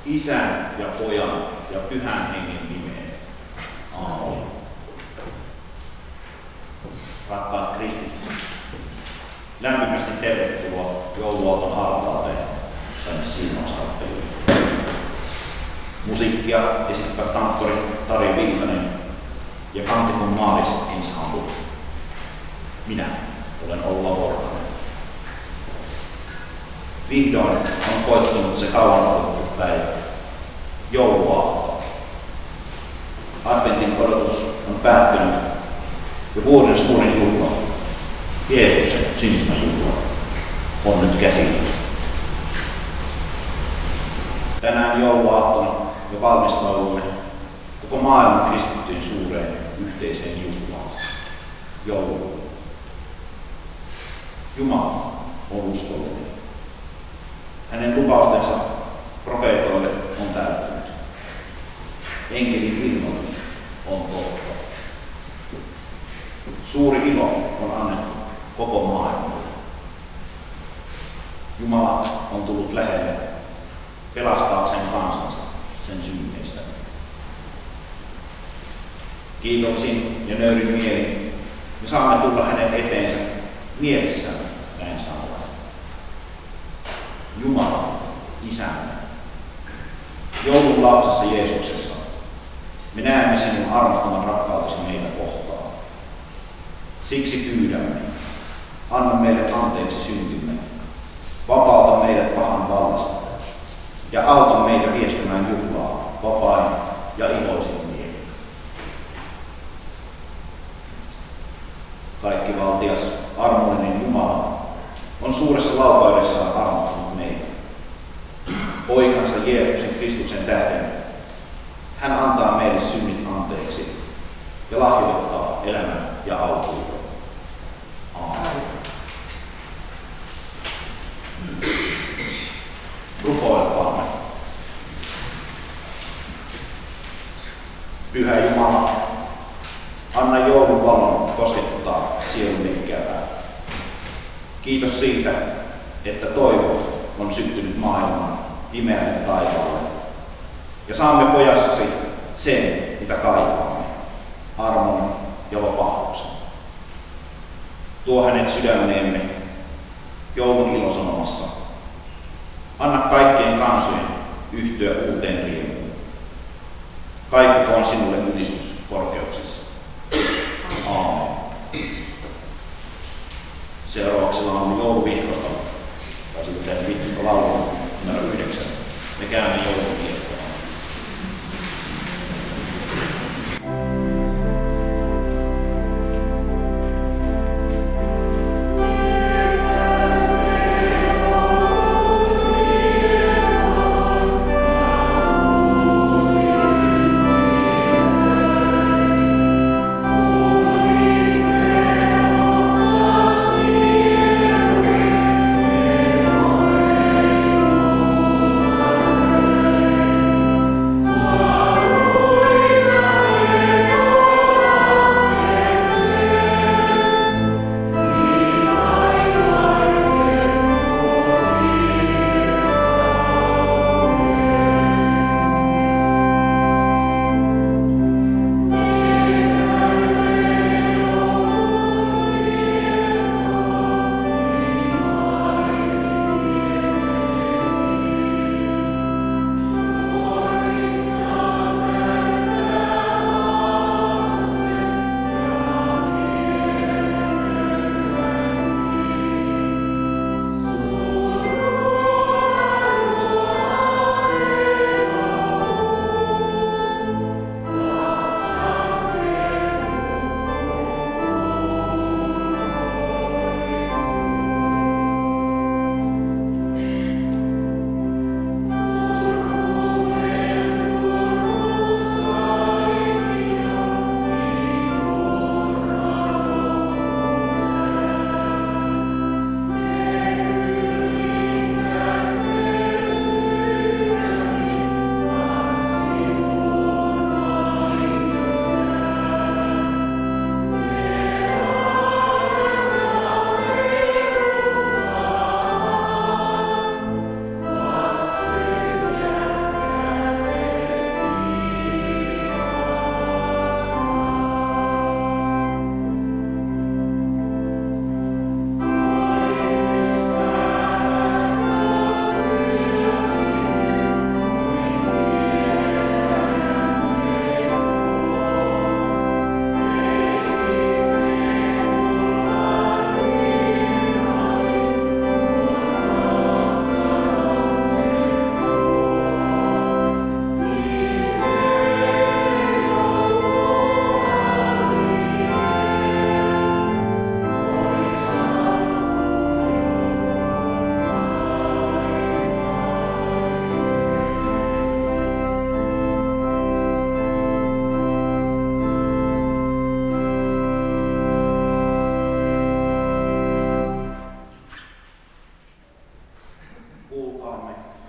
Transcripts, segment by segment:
Isän ja Pojan ja Pyhän Hengen nimeen. Aamen. Rakkaat kristityt, lämpimästi tervetuloa jouluaaton hartauteen tänne siunauskappeliin. Musiikkia esittävät kanttori Tari Viitanen ja kantikon Maalis-ensemble. Minä olen Olla Vorkanen. Vihdoin on koittunut se kauan odotettu päivä, jouluaatto. Adventin odotus on päättynyt ja vuoden suurin juhla, Jeesuksen syntymäjuhla, on nyt käsillä. Tänään jouluaattona me valmistaudumme koko maailman kristittyjen suureen yhteiseen juhlaan, jouluun. Jumala on uskollinen. Hänen lupaustensa profeetoille on täyttynyt. Enkelin ilmoitus on totta. Suuri ilo on annettu koko maailmalle. Jumala on tullut lähelle pelastaakseen kansansa sen synneistä. Kiitollisin ja nöyrin mielin me saamme tulla hänen eteensä mielessämme näin sanoen. Jumala, Isämme, joulun lapsessa Jeesuksessa, me näemme sinun armottoman rakkautesi meitä kohtaan. Siksi pyydämme, anna meille anteeksi syntimme, vapauta meidät pahan vallasta ja auta meitä viettämään juhlaa vapain ja iloisin mielin. Kaikkivaltias, armollinen Jumala on suuressa laupeudessaan armottanut meitä. Poikansa Jeesuksen Kristuksen tähden hän antaa meille synnit anteeksi ja lahjoittaa elämän ja autuuden. Aamen. Rukoilkaamme. Pyhä Jumala, anna joulun valon koskettaa sielun ikävää. Kiitos siitä, että toivo on syttynyt maailmaan pimeälle taivaalle. Ja saamme pojassasi sen, mitä kaipaamme, armon ja vapauksen. Tuo hänet sydämeemme joulun ilosanomassa. Anna kaikkien kansojen yhtyä uuteen riemuun. Kaikkoon sinulle ylistys korkeuksissa. Aamen. Seuraavaksi laulamme jouluvihkosta, tai sitten vihkosta laulun numero 9. Me käymme joulun viettoon. Amen.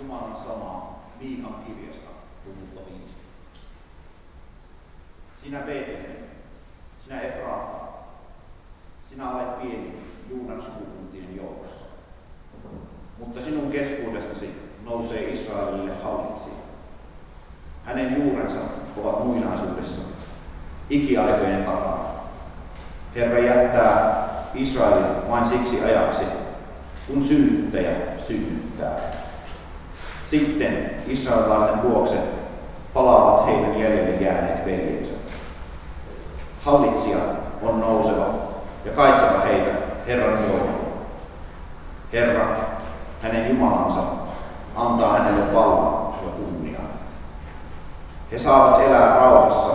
Jumalan sanaa Miikan kirjasta luvusta 5. Sinä Betlehem, sinä Efrata, sinä olet pieni Juudan sukukuntien joukossa. Mutta sinun keskuudestasi nousee Israelille hallitsija. Hänen juurensa ovat muinaisuudessa, ikiaikojen takana. Herra jättää Israelin vain siksi ajaksi, kun synnyttäjä synnyttää. Sitten israelilaisten vuoksi palaavat heidän jäljelle jääneet veljensä. Hallitsija on nouseva ja kaitseva heitä Herran voimalla. Herra, hänen Jumalansa, antaa hänelle vallan ja kunnian. He saavat elää rauhassa,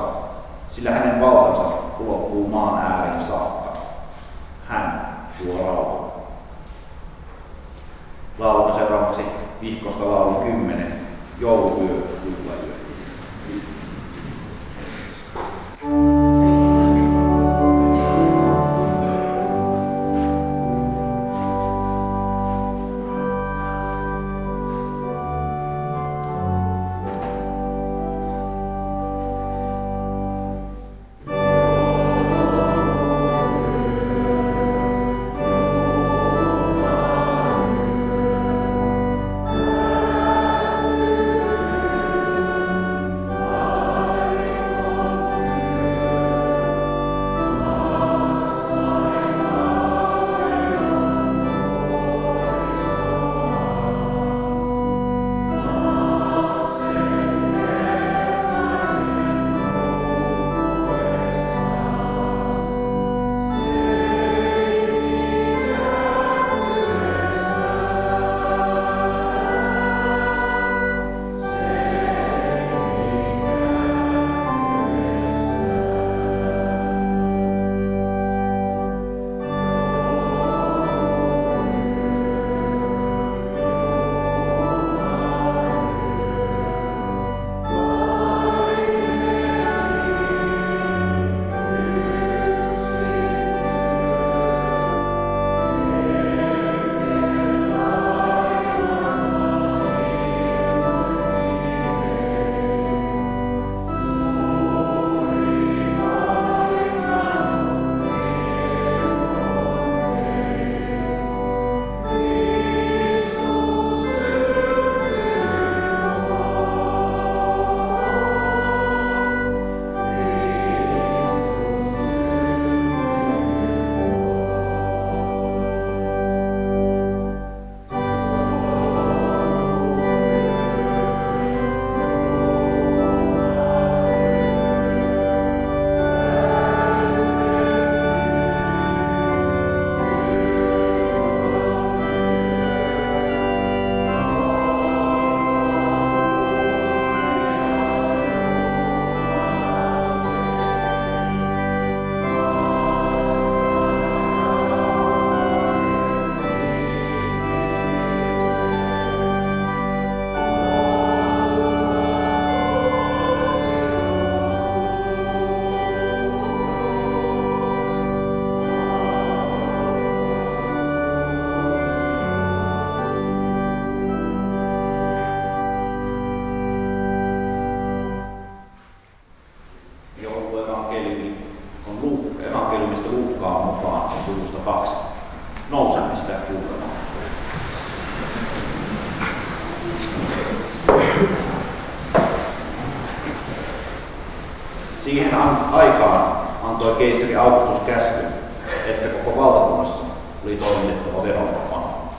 sillä hänen valtansa ulottuu maan ääriin saakka. Hän tuo rauhaa. Laulun seuraavaksi vihkosta laulu 10, jouluyö, juhlayö. Siihen aikaan antoi keisari Augustus käskyn, että koko valtakunnassa oli toimitettava verollepano.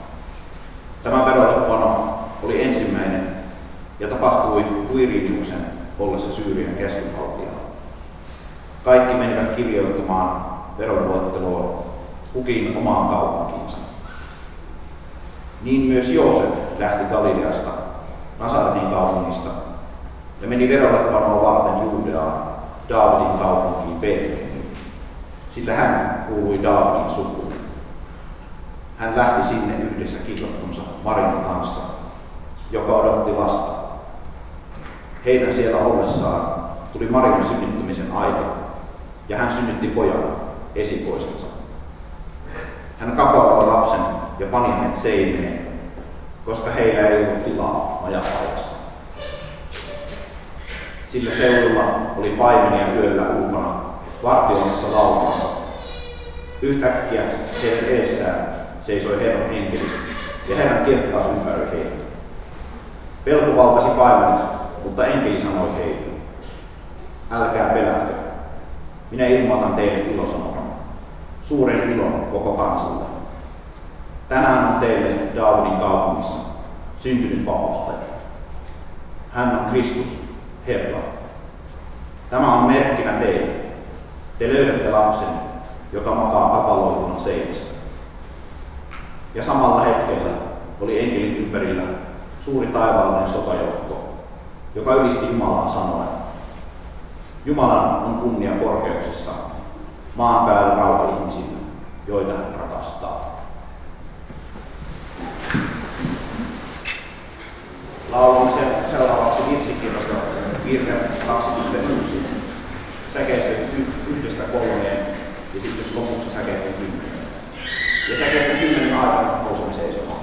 Tämä verollepano oli ensimmäinen ja tapahtui Quiriniuksen ollessa Syyrian käskynhaltijana. Kaikki menivät kirjoittamaan veronluetteloa kukin omaan kaupunkiinsa. Niin myös Joosef lähti Galileasta, Nasaretin kaupungista, ja meni verollepanoa varten Juudeaan, Daavidin kaupunkiin Betlehemiin, sillä hän kuului Daavidin sukuun. Hän lähti sinne yhdessä kihlottonsa Marian kanssa, joka odotti lasta. Heidän siellä ollessaan tuli Marian synnyttämisen aika, ja hän synnytti pojan, esikoisensa. Hän kapautui lapsen ja pani hänet seinään, koska heillä ei ollut tilaa majapaikassa. Sillä seudulla oli paimenia yöllä ulkona vartioimassa laumansa. Yhtäkkiä heidän edessään seisoi Herran enkeli, ja Herran kirkkaus ympäröi heitä. Pelko valtasi paimenet, mutta enkeli sanoi heille: älkää pelätkö, minä ilmoitan teille ilosanoman, suuren ilon koko kansalle. Tänään on teille Daavidin kaupungissa syntynyt vapahtaja. Hän on Kristus, Herra. Tämä on merkkinä teille. Te löydätte lapsen, joka makaa kapaloituna seinissä. Ja samalla hetkellä oli enkelin ympärillä suuri taivaallinen sotajoukko, joka ylisti Jumalaa sanoen: Jumalan on kunnia korkeuksissa, maan päällä rauha ihmisille, joita hän rakastaa. Laulamme seuraavaksi virsikirjasta virke 21, säkeistä 1–3 ja sitten lopuksi säkeistä 10. Ja säkeistä 10 aikana nousemme seisomaan.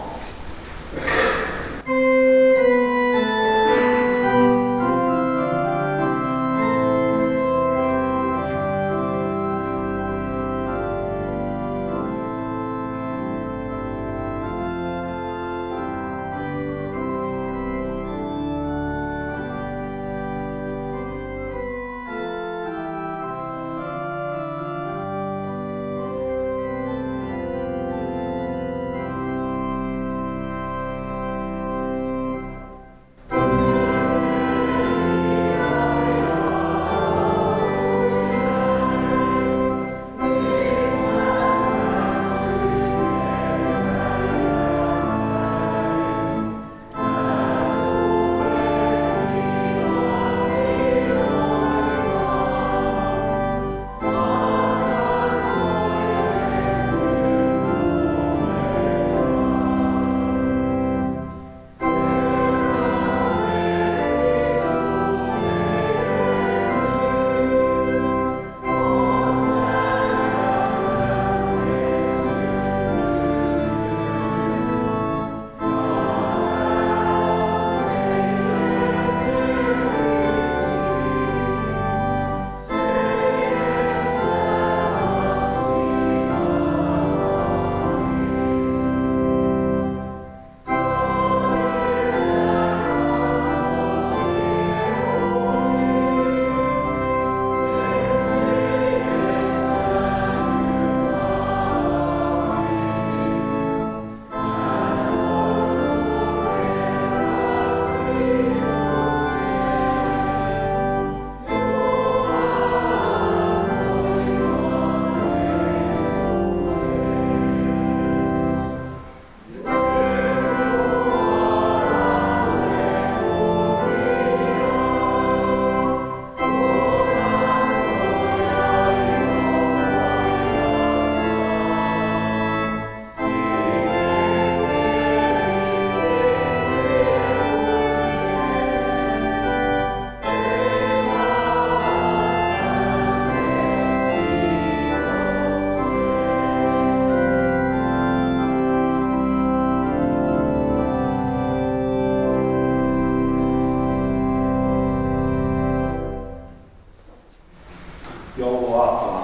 Jouluaattona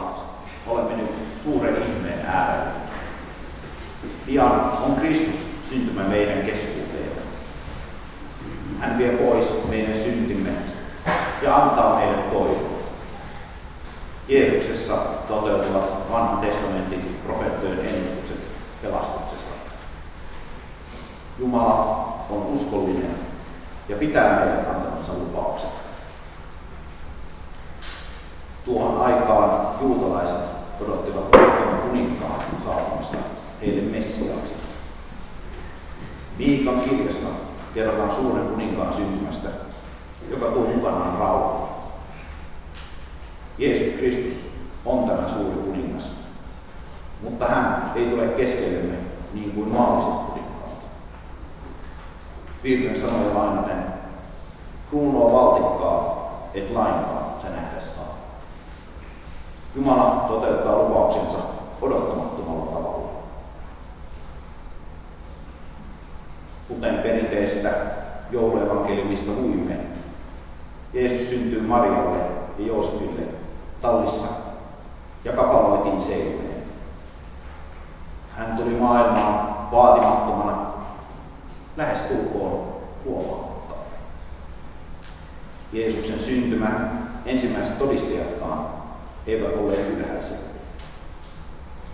olemme nyt suuren ihmeen äärellä. Pian on Kristus syntymä meidän keskuuteen. Hän vie pois meidän syntimme ja antaa meille toivoa. Jeesuksessa toteutuvat vanhan testamentin profeettojen ennustukset pelastuksesta. Jumala on uskollinen ja pitää meille antamansa lupaukset. Tuohon aikaan juutalaiset odottivat voittavan kuninkaan saapumista heille Messiaaksi. Miikan kirjassa kerrotaan suuren kuninkaan syntymästä, joka tuo mukanaan rauhan. Jeesus Kristus on tämä suuri kuningas, mutta hän ei tule keskellemme niin kuin maalliset kuninkaat. Virren sanoja lainaten: kruunua valtikkaa, et lainkaan se nähdä saa. Jumala toteuttaa lupauksensa odottamattomalla tavalla. Kuten perinteistä joulun jouluevankeliumista luimme, Jeesus syntyy Marialle ja Joosefille tallissa ja kapaloitiin seinään. Hän tuli maailmaan vaatimattomana, lähes tulkoon huomaamatta. Jeesuksen syntymän ensimmäiset todistajatkaan eivät olleet ylhäisiä.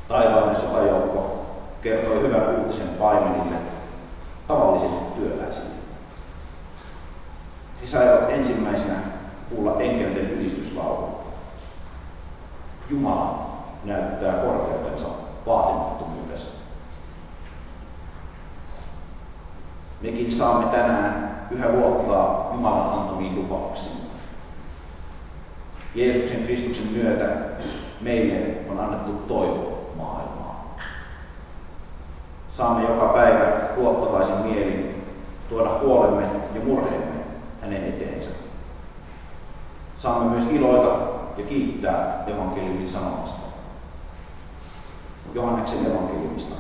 Taivaallinen sotajoukko kertoi hyvän uutisen paimenille, tavallisille työläisille. He saivat ensimmäisenä kuulla enkelten ylistyslaulun. Jumala näyttää korkeutensa vaatimattomuudessa. Mekin saamme tänään yhä luottaa Jumalan antamiin lupauksiin. Jeesuksen Kristuksen myötä meille on annettu toivo maailmaan. Saamme joka päivä luottavaisin mielin tuoda huolemme ja murheemme hänen eteensä. Saamme myös iloita ja kiittää evankeliumin sanomasta. Johanneksen evankeliumista.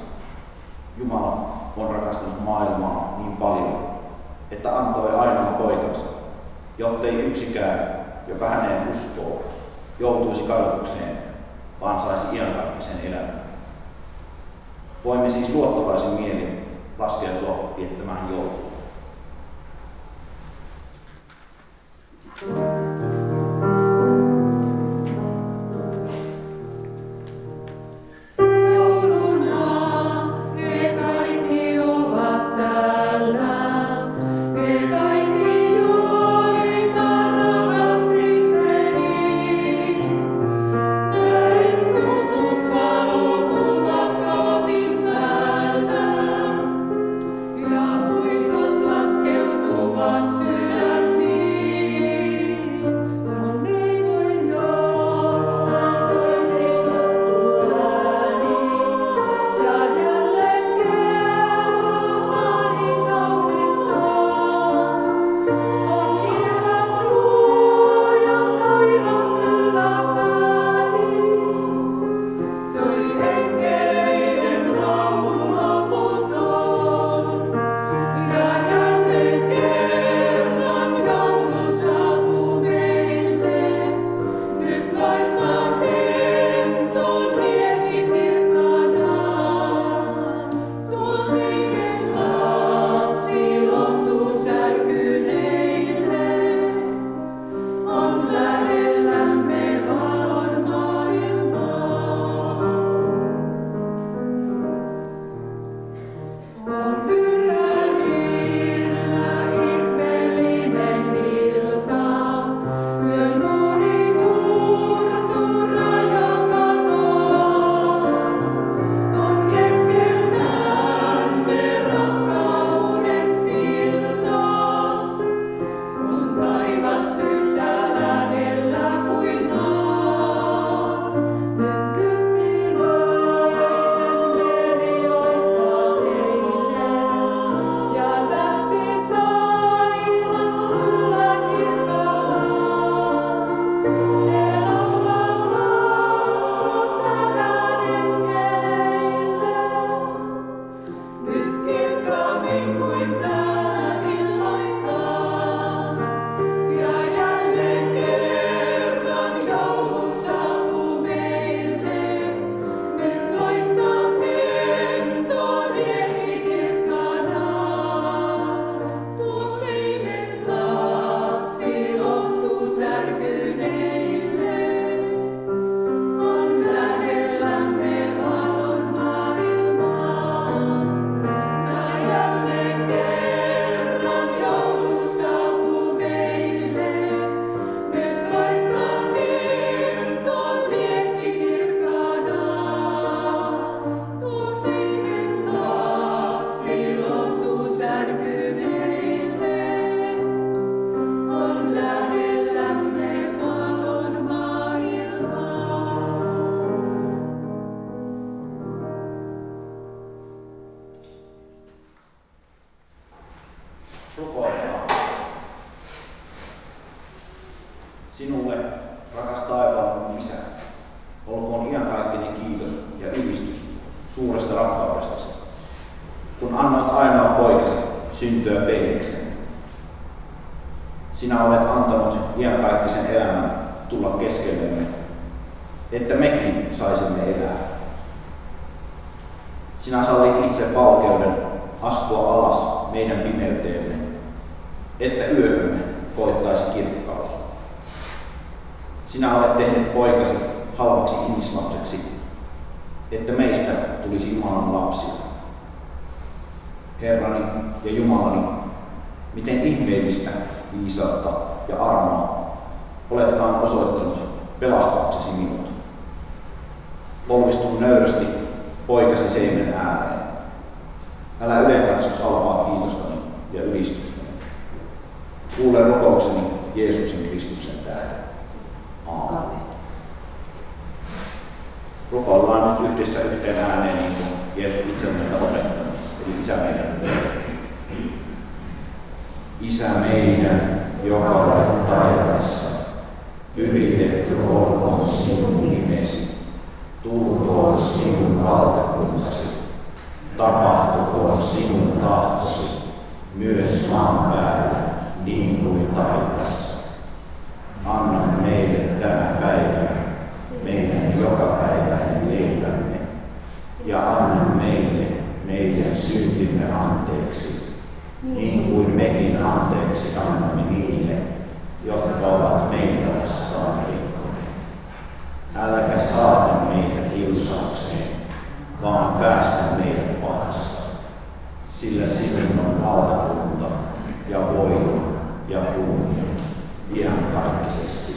Jumala on rakastanut maailmaa niin paljon, että antoi ainoan poikansa, jottei yksikään, joka häneen uskoo, joutuisi kadotukseen, vaan saisi iankaikkisen elämän. Voimme siis luottavaisin mielin laskeutua viettämään joulua. Sinulle, rakas taivaan Isä, olkoon iankaikkinen kiitos ja ylistys suuresta rakkaudestasi, kun annoit ainoa poikasi syntyä veljeksemme, Sinä olet antanut iankaikkisen elämän tulla keskellemme, että mekin saisimme elää. Sinä sallit itse valkeuden astua alas meidän pimeyteemme, että yöhömme koittaisi kirkkaus. Sinä olet tehnyt poikasi halvaksi ihmislapseksi, että meistä tulisi Jumalan lapsia. Herrani ja Jumalani, miten ihmeellistä viisautta ja armoa oletkaan osoittanut pelastaaksesi minut. Polvistun nöyrästi poikasi seimen ääreen. Älä ylenkatso halpaa kiitostani ja ylistystäni. Kuule rukoukseni Jeesuksen Kristuksen tähden. Aamen. Rukoillaan nyt yhdessä yhteen ääneen, niin kuin Jeesus itse meitä opettanut, eli Isä meidän Deus. Isä meidän, joka olet taivaassa, pyhitetty olkoon sinun nimesi. Tulkoon sinun valtakuntasi. Tapahtukoon sinun tahtosi, myös maan päällä, niin kuin taivaassa. Anna meille tänä päivänä meidän jokapäiväinen leipämme, ja anna meille meidän syntimme anteeksi, niin kuin mekin anteeksi annamme niille, jotka ovat meitä vastaan rikkoneet. Äläkä saata meitä kiusaukseen, vaan päästä meidät pahasta, sillä sinun on valtakunta ja voima ja kunnia iankaikkisesti.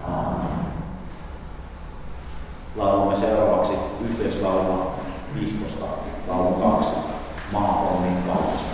Aamen. Laulamme seuraavaksi yhteislaulua Vihkosta, laulu 2, Maa on niin kaunis.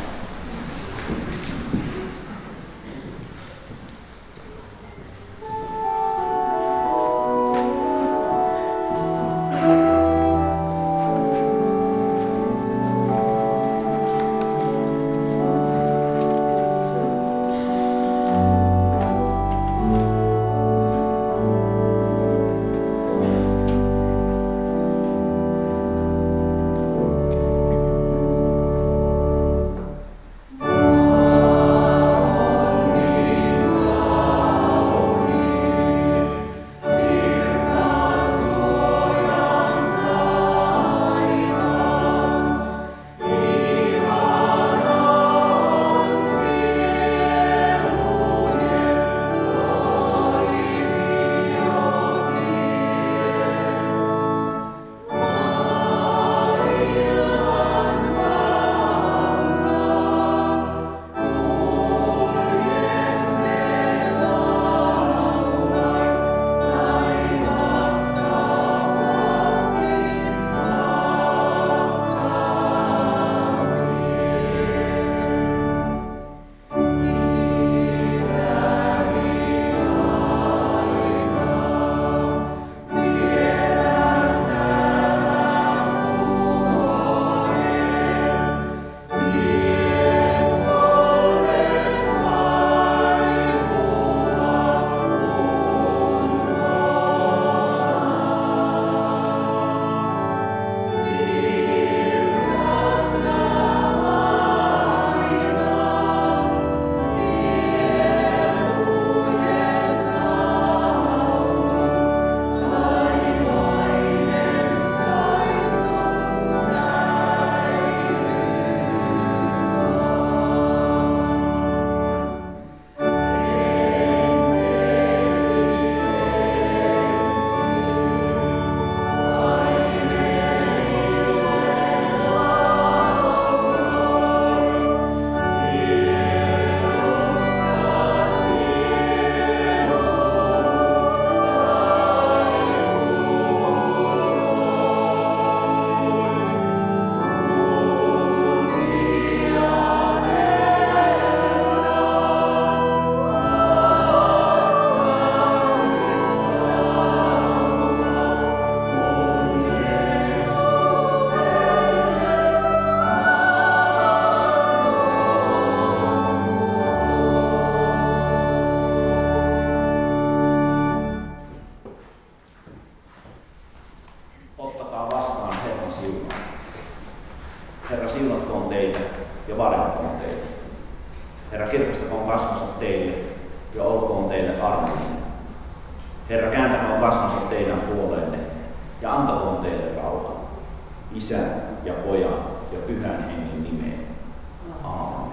Herra, siunatkoon teitä ja varjelkoon teitä. Herra, kirkastakoon kasvonsa teille Herra, kääntäköön kasvonsa teidän puoleenne ja antakoon teille rauha. Isän ja Pojan ja Pyhän Hengen nimeen. Aamen.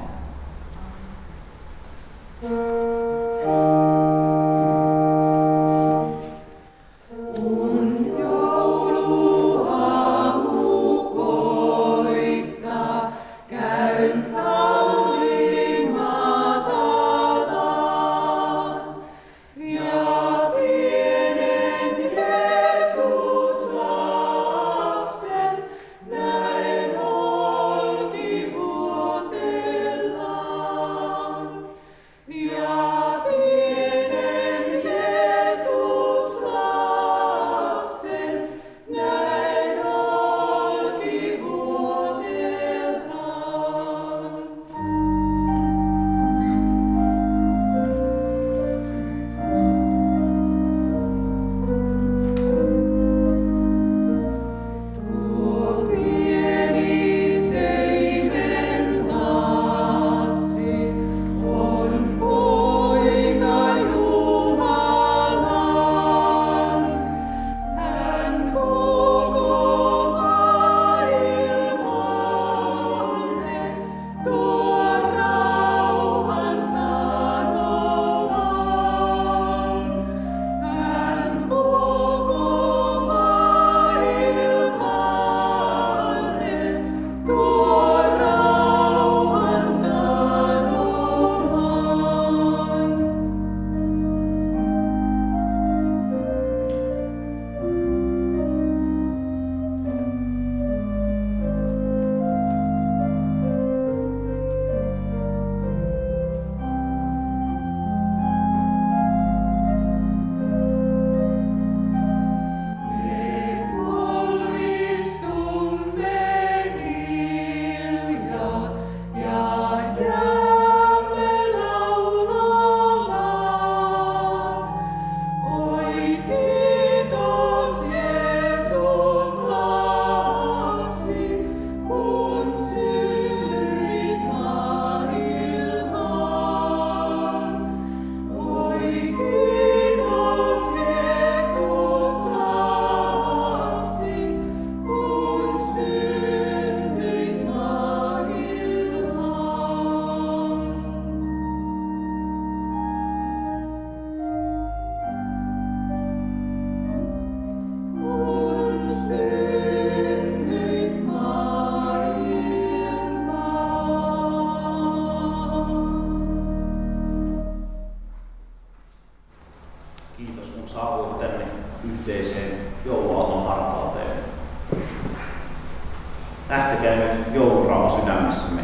Lähtekää nyt joulurauha sydämessämme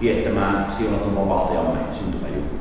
viettämään siunatun vapahtajamme syntymäjuhlaa.